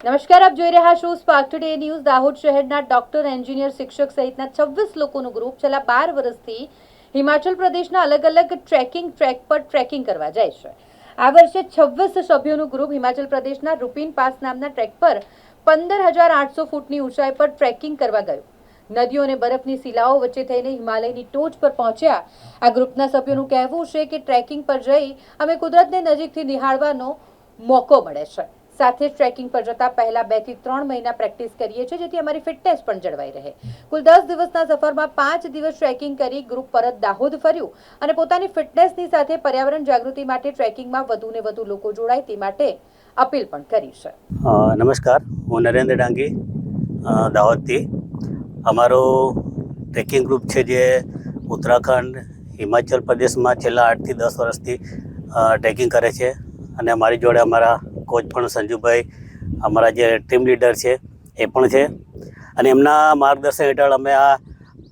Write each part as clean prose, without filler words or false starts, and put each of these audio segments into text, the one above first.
નમસ્કાર, આપ જોઈ રહ્યા છો સ્પાર્ક ટુડે ન્યૂઝ. દાહોદ શહેરના ડોક્ટર, એન્જિનિયર, શિક્ષક સહિતના 26 લોકોનું ગ્રુપ છેલ્લા 12 વર્ષથી હિમાચલ પ્રદેશના અલગ અલગ ટ્રેક પર ટ્રેકિંગ કરવા જાય છે. આ વર્ષે 26 સભ્યોનું ગ્રુપ હિમાચલ પ્રદેશના રૂપીન પાસ નામના ટ્રેક પર 15,800 ફૂટની ઊંચાઈ પર ટ્રેકિંગ કરવા ગયું. નદીઓ અને બરફની શિલાઓ વચ્ચે થઈને હિમાલયની ટોચ પર પહોંચ્યા. આ ગ્રુપના સભ્યોનું કહેવું છે કે ટ્રેકિંગ પર જઈ અમે કુદરતને નજીકથી નિહાળવાનો મોકો મળે છે. સાથે જ ટ્રેકિંગ પર જતા પહેલા 2 થી 3 મહિના પ્રેક્ટિસ કરીએ છીએ, જેથી અમારી ફિટનેસ પણ જળવાઈ રહે. કુલ 10 દિવસના સફરમાં 5 દિવસ ટ્રેકિંગ કરી ગ્રુપ પરત દાહોદ ફર્યું અને પોતાની ફિટનેસની સાથે પર્યાવરણ જાગૃતિ માટે ટ્રેકિંગમાં વધુને વધુ લોકો જોડાય તે માટે અપીલ પણ કરી છે. નમસ્કાર, હું નરેન્દ્ર ડાંગી દાહોદથી. અમારું ટ્રેકિંગ ગ્રુપ છે જે ઉત્તરાખંડ, હિમાચલ પ્રદેશમાં છેલ્લા 8 થી 10 વર્ષથી ટ્રેકિંગ કરે છે. અને અમારી જોડે અમારા કોચ પણ સંજુભાઈ, અમારા જે ટીમ લીડર છે એ પણ છે. અને એમના માર્ગદર્શન હેઠળ અમે આ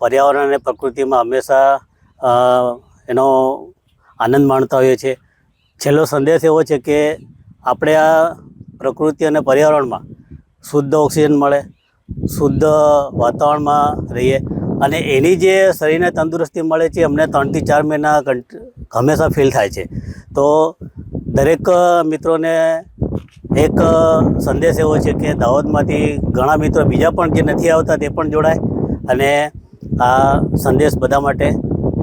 પર્યાવરણ અને પ્રકૃતિમાં હંમેશા એનો આનંદ માણતા હોઈએ છીએ. છેલ્લો સંદેશ એવો છે કે આપણે આ પ્રકૃતિ અને પર્યાવરણમાં શુદ્ધ ઓક્સિજન મળે, શુદ્ધ વાતાવરણમાં રહીએ અને એની જે શરીરને તંદુરસ્તી મળે છે અમને 3 થી 4 મહિના હંમેશા ફીલ થાય છે. તો દરેક મિત્રોને એક સંદેશ એવો છે કે દાહોદમાંથી ઘણા મિત્રો બીજા પણ જે નથી આવતા તે પણ જોડાય અને આ સંદેશ બધા માટે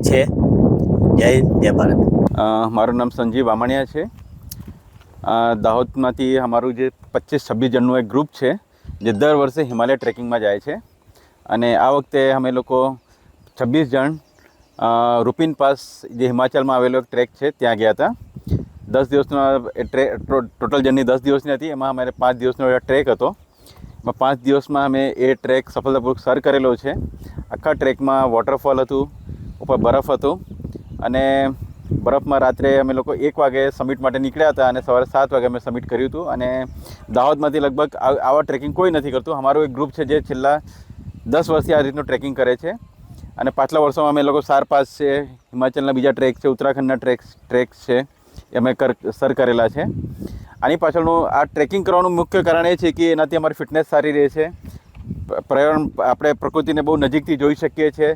છે. જય હિન્દ, જય ભારત. મારું નામ સંજીવ વામણિયા છે. દાહોદમાંથી અમારું જે 25-26 જણનું એક ગ્રુપ છે જે દર વર્ષે હિમાલય ટ્રેકિંગમાં જાય છે. અને આ વખતે અમે લોકો 26 જણ રૂપીન પાસ જે હિમાચલમાં આવેલો એક ટ્રેક છે ત્યાં ગયા હતા. 10 દિવસનો ટોટલ જર્ની 10 દિવસની હતી. એમાં અમારે 5 દિવસનો ટ્રેક હતો. એમાં 5 દિવસમાં અમે એ ટ્રેક સફળતાપૂર્વક સર કરેલો છે. આખા ટ્રેકમાં વોટરફોલ હતું, ઉપર બરફ હતું અને બરફમાં રાત્રે અમે લોકો 1 વાગે સમિટ માટે નીકળ્યા હતા અને સવારે 7 વાગે અમે સમિટ કર્યું હતું. અને દાહોદમાંથી લગભગ આવા ટ્રેકિંગ કોઈ નથી કરતું. અમારું એક ગ્રુપ છે જે છેલ્લા 10 વર્ષથી આ રીતનું ટ્રેકિંગ કરે છે. અને પાછલા વર્ષોમાં અમે લોકો સાર પાસ છે, હિમાચલના બીજા ટ્રેક છે, ઉત્તરાખંડના ટ્રેક છે એ અમે સર કરેલા છે. આની પાછળનું આ ટ્રેકિંગ કરવાનું મુખ્ય કારણ એ છે કે એનાથી અમારી ફિટનેસ સારી રહે છે. પર્યાવરણ, આપણે પ્રકૃતિને બહુ નજીકથી જોઈ શકીએ છીએ.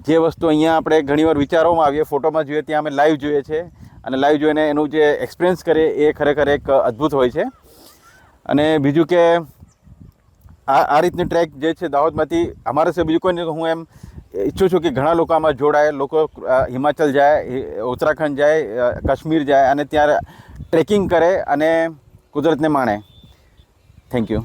જે વસ્તુ અહીંયા આપણે ઘણીવાર વિચારોમાં આવીએ, ફોટોમાં જોઈએ, ત્યાં અમે લાઈવ જોઈએ છે અને લાઈવ જોઈને એનું જે એક્સપિરિયન્સ કરીએ એ ખરેખર એક અદ્ભુત હોય છે. અને બીજું કે આ રીતની ટ્રેક જે છે દાહોદમાંથી અમારા સિવાય બીજું કોઈ નહીં. હું એમ ઈચ્છું છું કે ઘણા લોકો આમાં જોડાય, લોકો હિમાચલ જાય, ઉત્તરાખંડ જાય, કાશ્મીર જાય અને ત્યાં ટ્રેકિંગ કરે અને કુદરતને માણે. Thank you.